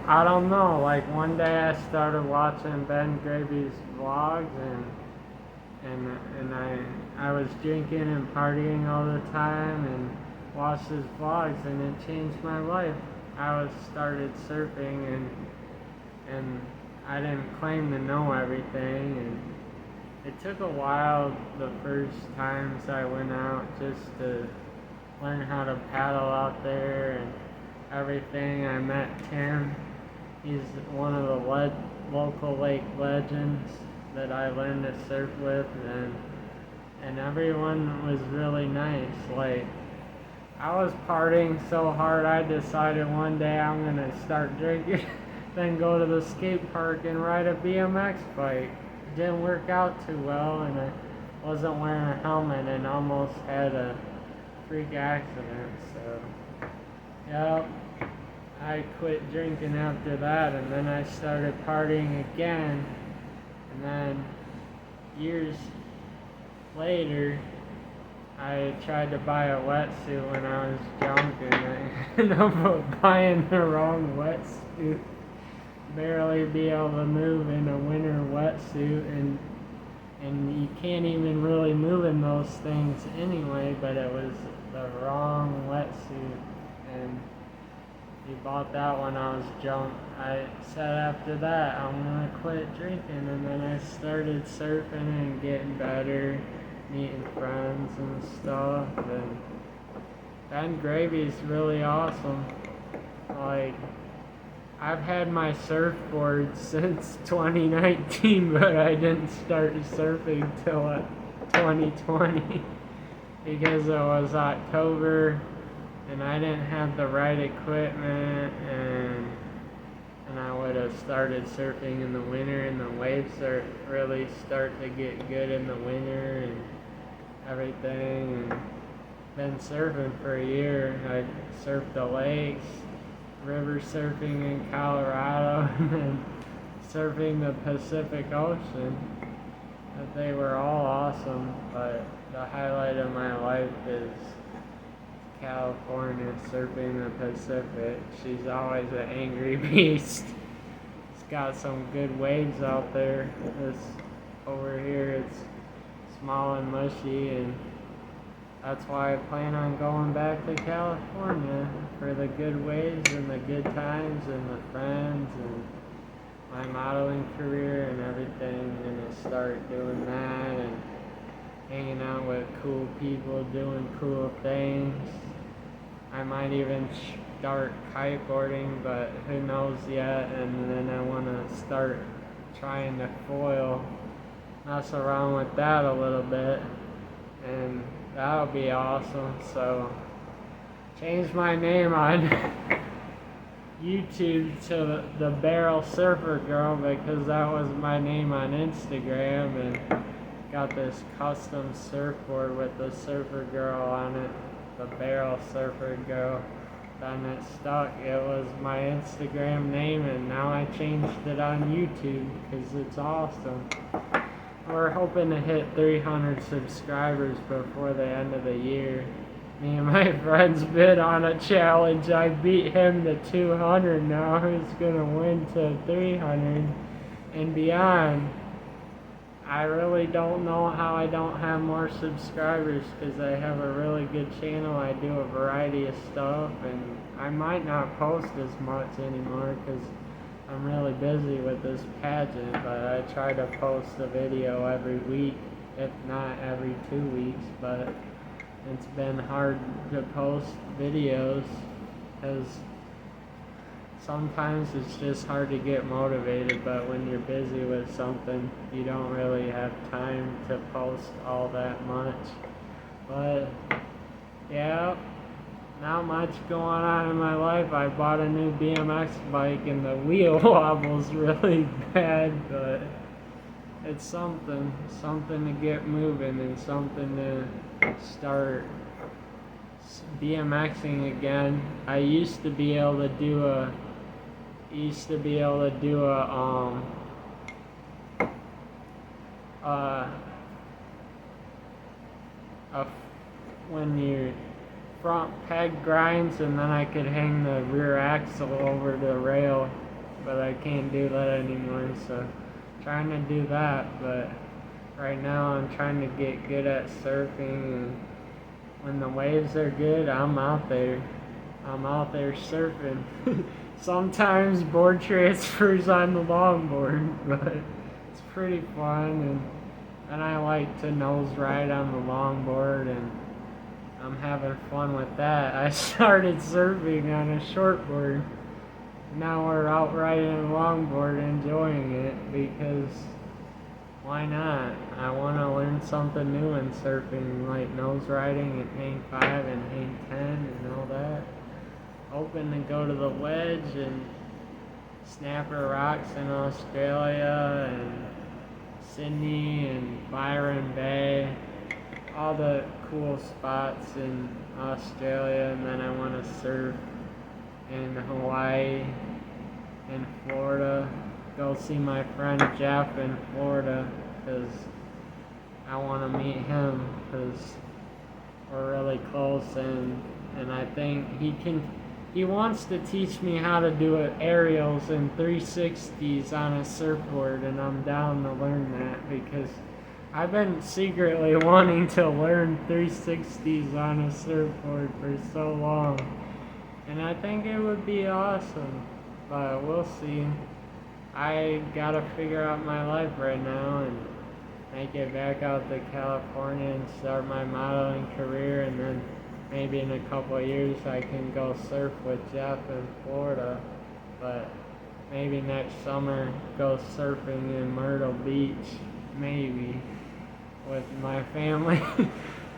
I don't know. Like one day I started watching Ben Gravy's vlogs, and I was drinking and partying all the time, and watched his vlogs, and it changed my life. Started surfing, and I didn't claim to know everything, and it took a while the first times I went out just to learn how to paddle out there and everything. I met Tim. He's one of the local lake legends that I learned to surf with, and everyone was really nice. Like, I was partying so hard, I decided one day I'm gonna start drinking, then go to the skate park and ride a BMX bike. It didn't work out too well, and I wasn't wearing a helmet and almost had a freak accident. So, yep, I quit drinking after that, and then I started partying again, and then years later, I tried to buy a wetsuit when I was drunk, and I ended up buying the wrong wetsuit. Barely be able to move in a winter wetsuit, and you can't even really move in those things anyway, but it was the wrong wetsuit, and he bought that when I was drunk. I said after that, I'm gonna quit drinking, and then I started surfing and getting better, meeting friends and stuff, and Ben Gravy's really awesome. Like, I've had my surfboard since 2019, but I didn't start surfing till 2020 because it was October and I didn't have the right equipment, and I would have started surfing in the winter, and the waves really start to get good in the winter and everything, and been surfing for a year. I surfed the lakes, river surfing in Colorado, and then surfing the Pacific Ocean. They were all awesome, but the highlight of my life is California, surfing the Pacific. She's always an angry beast. It's got some good waves out there. This over here, it's small and mushy, and that's why I plan on going back to California for the good waves and the good times and the friends and my modeling career and everything. And to start doing that and hanging out with cool people, doing cool things. I might even start kiteboarding, but who knows yet. And then I want to start trying to foil, mess around with that a little bit, and that'll be awesome. So, change my name on YouTube to the Barrel Surfer Girl, because that was my name on Instagram, and got this custom surfboard with the Surfer Girl on it, the Barrel Surfer Girl. Then it stuck. It was my Instagram name, and now I changed it on YouTube because it's awesome. We're hoping to hit 300 subscribers before the end of the year. Me and my friends bid on a challenge. I beat him to 200 now. Who's gonna win to 300 and beyond? I really don't know how I don't have more subscribers, because I have a really good channel. I do a variety of stuff, and I might not post as much anymore because I'm really busy with this pageant, but I try to post a video every week, if not every 2 weeks, but it's been hard to post videos because sometimes it's just hard to get motivated, but when you're busy with something, you don't really have time to post all that much. But, yeah, not much going on in my life. I bought a new BMX bike and the wheel wobbles really bad, but it's something to get moving and something to start BMXing again. I used to be able to do a when your front peg grinds, and then I could hang the rear axle over the rail but I can't do that anymore, so trying to do that. But right now I'm trying to get good at surfing, and when the waves are good, I'm out there. I'm out there surfing. Sometimes board transfers on the longboard, but it's pretty fun, and I like to nose ride on the longboard, and I'm having fun with that. I started surfing on a shortboard. Now we're out riding a longboard, enjoying it, because why not? I want to learn something new in surfing, like nose riding at hang 5 and hang 10 and all that. Hoping to go to the Wedge and Snapper Rocks in Australia, and Sydney and Byron Bay, all the cool spots in Australia. And then I want to surf in Hawaii and Florida. Go see my friend Jeff in Florida, because I want to meet him, because we're really close, and I think he wants to teach me how to do aerials and 360s on a surfboard, and I'm down to learn that, because I've been secretly wanting to learn 360s on a surfboard for so long, and I think it would be awesome, but we'll see. I gotta figure out my life right now and make it back out to California and start my modeling career, and then maybe in a couple of years I can go surf with Jeff in Florida, but maybe next summer go surfing in Myrtle Beach, maybe, with my family.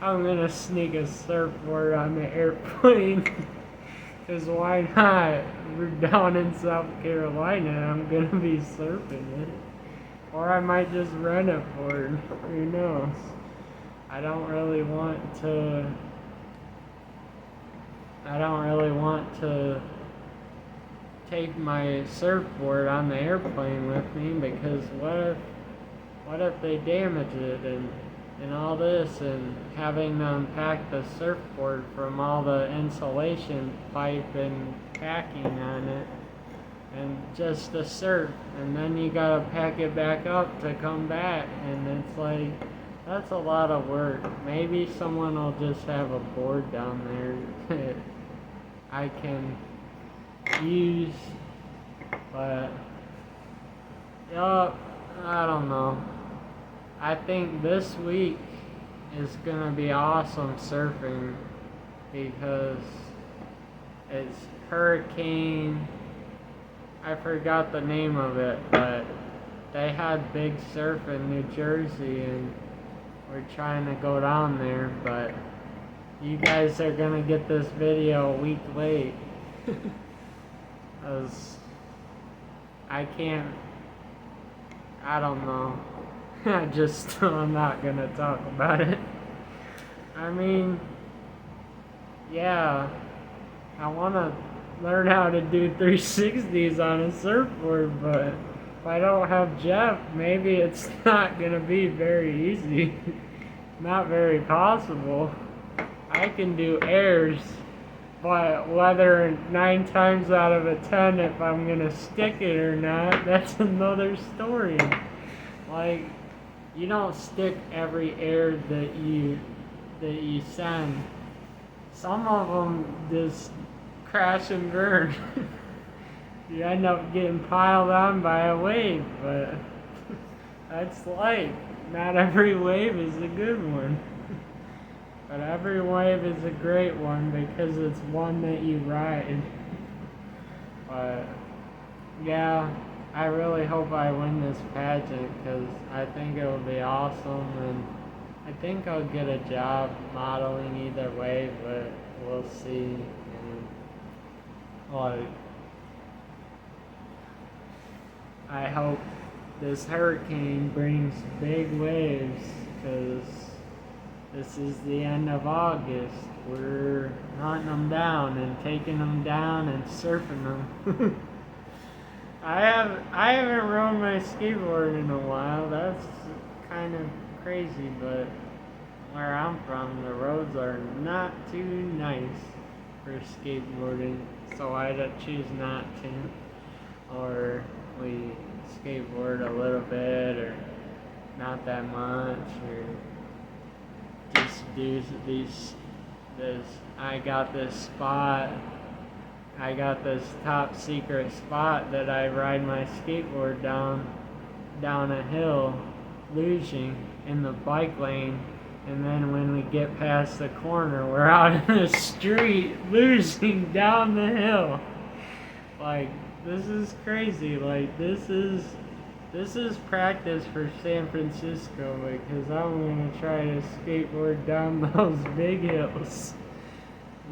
I'm gonna sneak a surfboard on the airplane, because why not? We're down in South Carolina, I'm gonna be surfing it. Or I might just rent it for it, who knows? I don't really want to take my surfboard on the airplane with me, because what if they damage it and all this, and having to unpack the surfboard from all the insulation pipe and packing on it, and just the surf, and then you gotta pack it back up to come back, and it's like, that's a lot of work. Maybe someone will just have a board down there that I can use, but yup, I don't know. I think this week is gonna be awesome surfing, because it's Hurricane, I forgot the name of it, but they had big surf in New Jersey, and we're trying to go down there, but you guys are gonna get this video a week late, because I don't know. I'm not gonna talk about it. I mean, yeah, I wanna learn how to do 360s on a surfboard, but if I don't have Jeff, maybe it's not gonna be very easy. Not very possible. I can do airs, but whether 9 times out of 10 if I'm gonna stick it or not, that's another story. Like, you don't stick every air that you send. Some of them just crash and burn. You end up getting piled on by a wave, but that's life. Not every wave is a good one. But every wave is a great one, because it's one that you ride. But yeah, I really hope I win this pageant, because I think it will be awesome, and I think I'll get a job modeling either way, but we'll see. And like, I hope this hurricane brings big waves, because this is the end of August. We're hunting them down and taking them down and surfing them. I haven't rode my skateboard in a while. That's kind of crazy, but where I'm from, the roads are not too nice for skateboarding, so I'd choose not to. or we skateboard a little bit, or not that much, or just do this. I got this top secret spot that I ride my skateboard down a hill, losing in the bike lane, and then when we get past the corner, we're out in the street, losing down the hill. Like, this is crazy. Like, this is practice for San Francisco, because I'm gonna try to skateboard down those big hills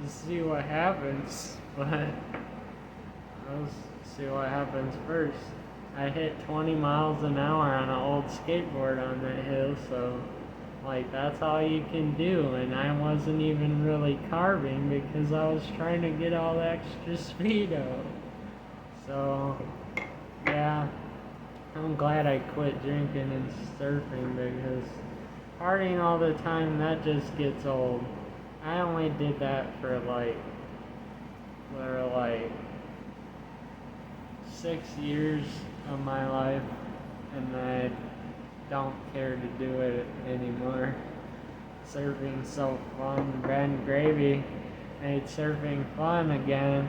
to see what happens. But let's see what happens first. I hit 20 miles an hour on an old skateboard on that hill, so like that's all you can do. And I wasn't even really carving because I was trying to get all the extra speed out. So yeah, I'm glad I quit drinking and surfing, because partying all the time, that just gets old. I only did that for like 6 years of my life, and I don't care to do it anymore. Surfing's so fun. Ben Gravy made surfing fun again,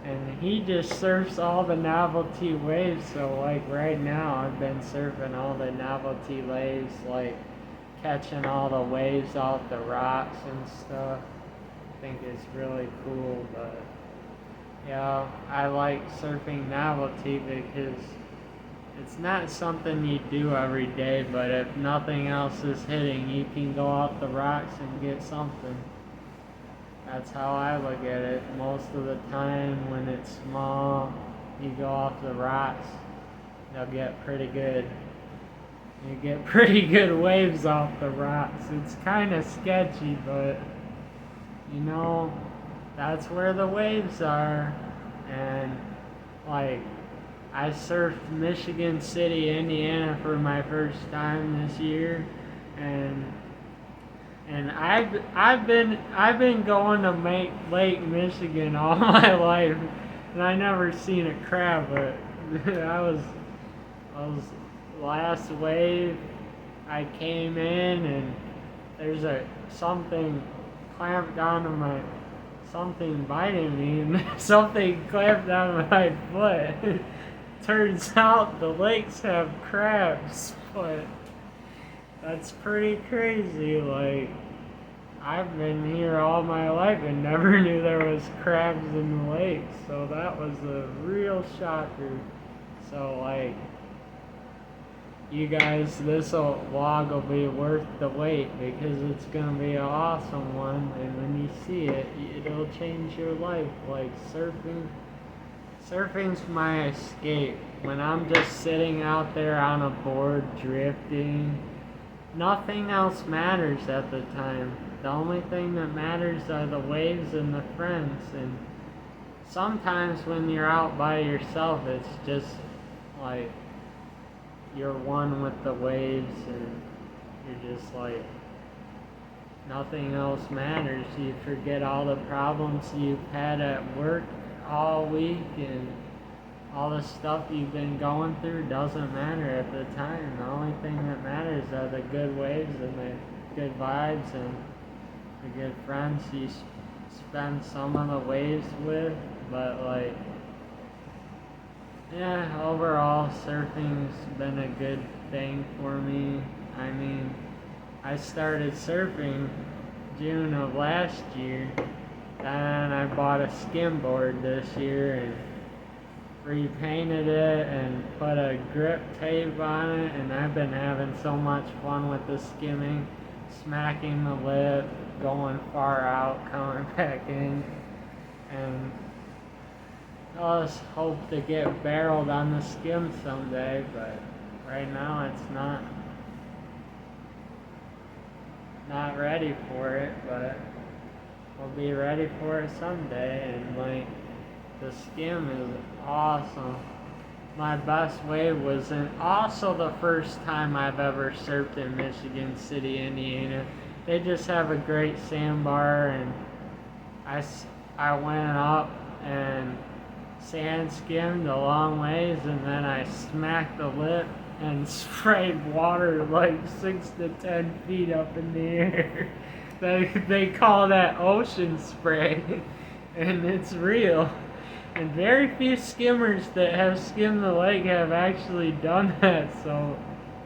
and he just surfs all the novelty waves. So like right now I've been surfing all the novelty waves, like catching all the waves off the rocks and stuff. I think it's really cool. But yeah, I like surfing novelty because it's not something you do every day, but if nothing else is hitting, you can go off the rocks and get something. That's how I look at it. Most of the time when it's small, you go off the rocks, they'll get pretty good. You get pretty good waves off the rocks. It's kind of sketchy, but you know, that's where the waves are. And like, I surfed Michigan City, Indiana for my first time this year, and I've been going to Lake Michigan all my life, and I never seen a crab, but I was last wave. I came in and there's something clamped onto my, something biting me, and something clamped onto my foot. Turns out the lakes have crabs, but that's pretty crazy. Like, I've been here all my life and never knew there was crabs in the lake, so that was a real shocker. So like, you guys, this vlog will be worth the wait, because it's gonna be an awesome one, and when you see it, it'll change your life. Like surfing's my escape. When I'm just sitting out there on a board drifting, nothing else matters at the time. The only thing that matters are the waves and the friends. And sometimes when you're out by yourself, it's just like you're one with the waves, and you're just like, nothing else matters. You forget all the problems you've had at work all week, and all the stuff you've been going through doesn't matter at the time. The only thing that matters are the good waves and the good vibes and the good friends you spend some of the waves with. But like, yeah, overall surfing's been a good thing for me. I mean, I started surfing June of last year, and I bought a skimboard this year and repainted it and put a grip tape on it, and I've been having so much fun with the skimming, smacking the lip, going far out, coming back in, and I just hope to get barreled on the skim someday, but right now it's not ready for it, but we'll be ready for it someday. And like, the skim is awesome. My best wave was also the first time I've ever surfed in Michigan City, Indiana. They just have a great sandbar, and I went up and sand skimmed a long ways, and then I smacked the lip and sprayed water like 6 to 10 feet up in the air. They call that ocean spray, and it's real. And very few skimmers that have skimmed the lake have actually done that, so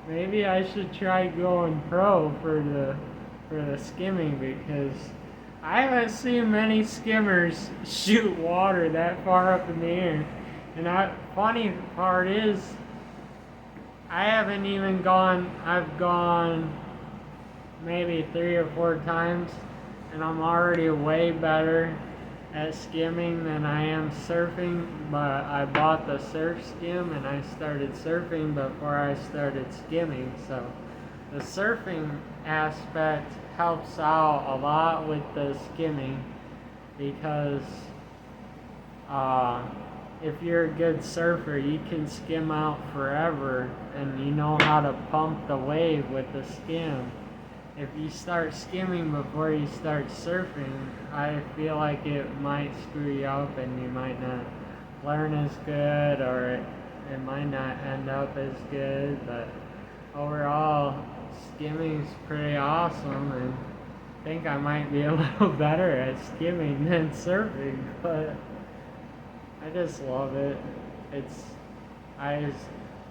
maybe I should try going pro for the skimming, because I haven't seen many skimmers shoot water that far up in the air. And the funny part is, I haven't even gone, I've gone maybe 3 or 4 times, and I'm already way better at skimming than I am surfing. But I bought the surf skim and I started surfing before I started skimming, so the surfing aspect helps out a lot with the skimming, because if you're a good surfer, you can skim out forever, and you know how to pump the wave with the skim. If you start skimming before you start surfing, I feel like it might screw you up and you might not learn as good, or it might not end up as good. But overall, skimming is pretty awesome, and I think I might be a little better at skimming than surfing, but I just love it. I just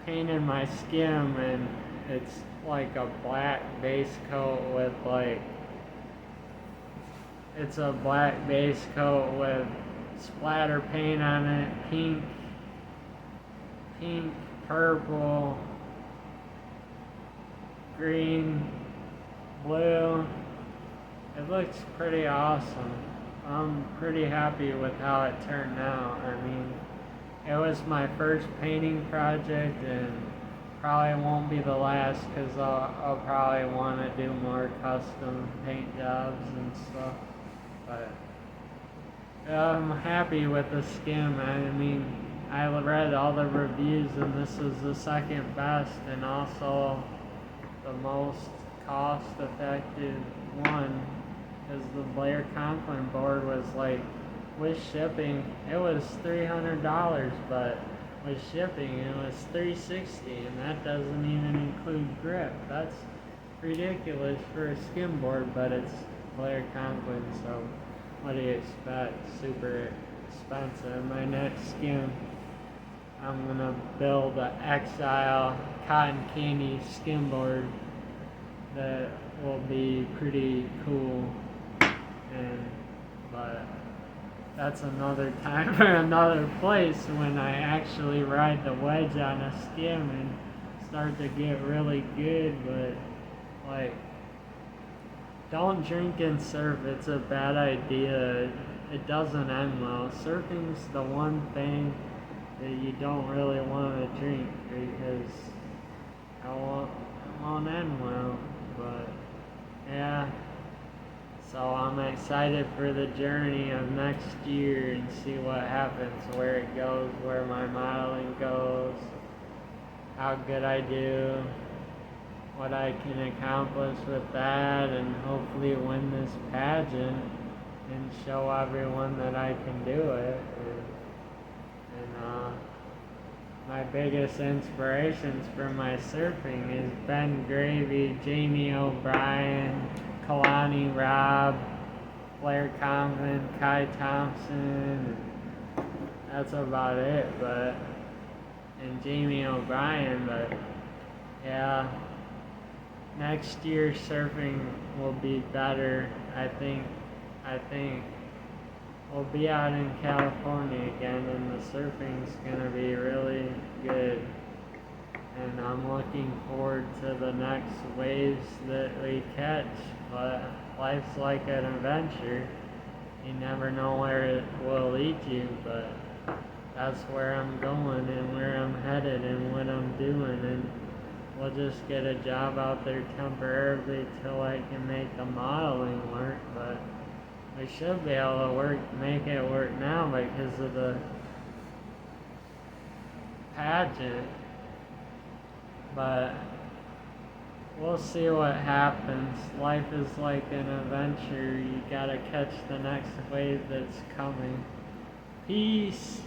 painted my skim, and it's like a black base coat with it's a black base coat with splatter paint on it, pink, purple, green, blue. It looks pretty awesome. I'm pretty happy with how it turned out. I mean, it was my first painting project, and probably won't be the last, because I'll probably want to do more custom paint jobs and stuff. But I'm happy with the skim. I mean, I read all the reviews, and this is the second best, and also the most cost-effective one, because the Blair Conklin board was like, with shipping, it was $300, but with shipping it was $360, and that doesn't even include grip. That's ridiculous for a skim board, but it's Blair Conklin, so what do you expect? Super expensive. My next skim, I'm gonna build an Exile cotton candy skim board that will be pretty cool, but that's another time for another place, when I actually ride the wedge on a skim and start to get really good. But like, don't drink and surf. It's a bad idea. It doesn't end well. Surfing's the one thing that you don't really want to drink, because it won't end well. But yeah, so I'm excited for the journey of next year and see what happens, where it goes, where my modeling goes, how good I do, what I can accomplish with that, and hopefully win this pageant and show everyone that I can do it. And my biggest inspirations for my surfing is Ben Gravy, Jamie O'Brien, Kalani Robb, Blair Conklin, Kai Thompson. That's about it. And Jamie O'Brien. But yeah, next year surfing will be better. I think we'll be out in California again, and the surfing's gonna be really good. And I'm looking forward to the next waves that we catch. But life's like an adventure. You never know where it will lead you, but that's where I'm going and where I'm headed and what I'm doing. And we'll just get a job out there temporarily till I can make the modeling work. But we should be able to make it work now because of the pageant. But we'll see what happens. Life is like an adventure. You gotta catch the next wave that's coming. Peace.